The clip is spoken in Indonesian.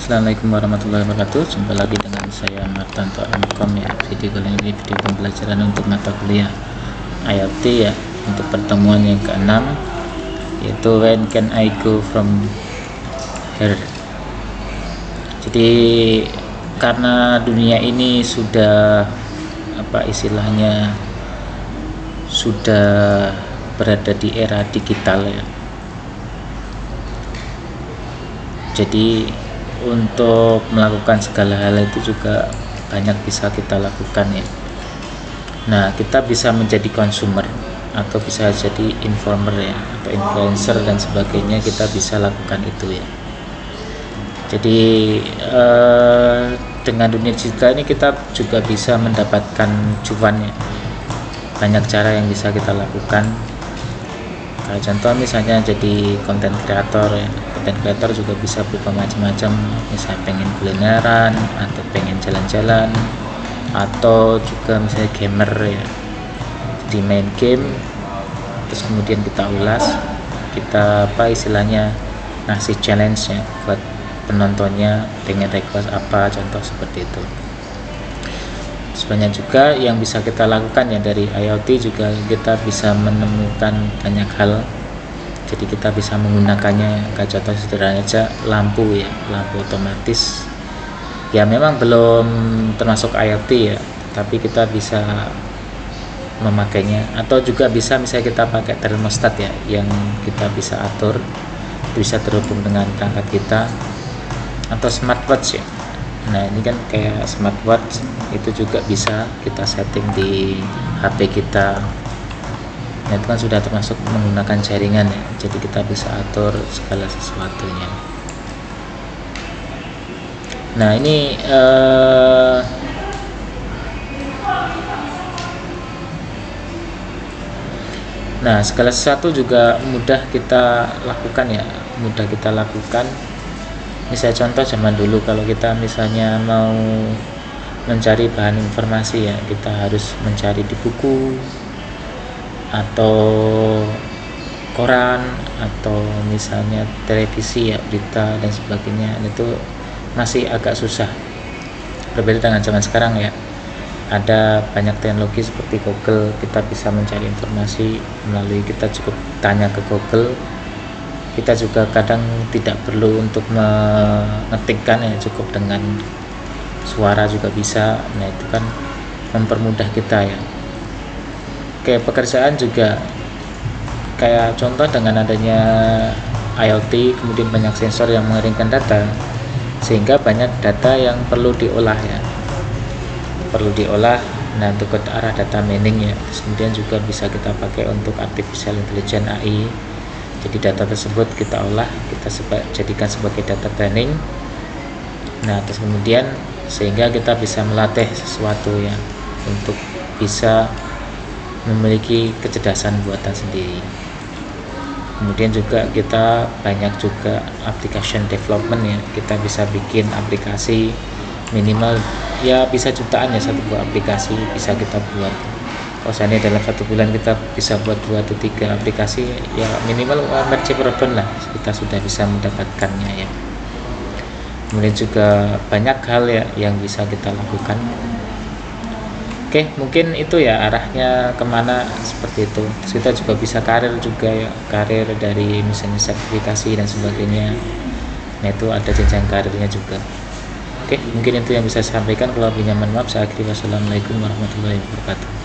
Assalamualaikum warahmatullahi wabarakatuh. Jumpa lagi dengan saya Martanto MCom ya. Video kali ini video pembelajaran untuk mata kuliah IoT ya, untuk pertemuan yang ke-6, yaitu when can I go from here. Jadi karena dunia ini sudah sudah berada di era digital ya. Jadi untuk melakukan segala hal itu juga banyak bisa kita lakukan ya. Nah, kita bisa menjadi consumer atau bisa jadi informer ya, atau influencer dan sebagainya, kita bisa lakukan itu ya. Jadi dengan dunia digital ini kita juga bisa mendapatkan cuan ya. Banyak cara yang bisa kita lakukan. Kayak contoh misalnya jadi content creator ya. Content creator juga bisa berupa macam-macam, misalnya pengen kulineran atau pengen jalan-jalan, atau juga misalnya gamer ya, jadi main game terus kemudian kita ulas, kita istilahnya ngasih challenge ya buat penontonnya, pengen request apa, contoh seperti itu. Sebenarnya juga yang bisa kita lakukan ya dari IoT, juga kita bisa menemukan banyak hal. Jadi kita bisa menggunakannya, kayak contoh sederhana aja lampu ya, lampu otomatis ya, memang belum termasuk IoT ya, tapi kita bisa memakainya. Atau juga bisa misalnya kita pakai termostat ya, yang kita bisa atur, bisa terhubung dengan perangkat kita, atau smartwatch ya. Nah ini kan kayak smartwatch, itu juga bisa kita setting di HP kita. Nah, itu kan sudah termasuk menggunakan jaringan ya, jadi kita bisa atur segala sesuatunya. Nah ini segala sesuatu juga mudah kita lakukan ya, mudah kita lakukan. Misalnya contoh zaman dulu, kalau kita misalnya mau mencari bahan informasi ya, kita harus mencari di buku atau koran atau misalnya televisi ya, berita dan sebagainya. Itu masih agak susah, berbeda dengan zaman sekarang ya. Ada banyak teknologi seperti Google, kita bisa mencari informasi melalui, kita cukup tanya ke Google. Kita juga kadang tidak perlu untuk mengetikkan ya, cukup dengan suara juga bisa. Nah itu kan mempermudah kita ya. Kayak pekerjaan juga, kayak contoh dengan adanya IoT, kemudian banyak sensor yang mengeringkan data, sehingga banyak data yang perlu diolah ya, perlu diolah. Nah untuk ke arah data mining ya, kemudian juga bisa kita pakai untuk artificial intelligence AI. Jadi data tersebut kita olah, kita jadikan sebagai data training. Nah terus kemudian sehingga kita bisa melatih sesuatu ya, untuk bisa memiliki kecerdasan buatan sendiri. Kemudian juga kita banyak juga application development ya, kita bisa bikin aplikasi minimal ya bisa jutaan ya, satu buah aplikasi bisa kita buat. Kalau seandainya dalam 1 bulan kita bisa buat 2 atau 3 aplikasi ya, minimal merge problem lah, kita sudah bisa mendapatkannya ya. Kemudian juga banyak hal ya yang bisa kita lakukan. Oke, mungkin itu ya arahnya kemana seperti itu. Terus kita juga bisa karir juga ya, karir dari misalnya sertifikasi dan sebagainya. Nah itu ada jenjang karirnya juga. Oke, mungkin itu yang bisa saya sampaikan. Kalau lebih nyaman, maaf. Saya akhiri. Wassalamualaikum warahmatullahi wabarakatuh.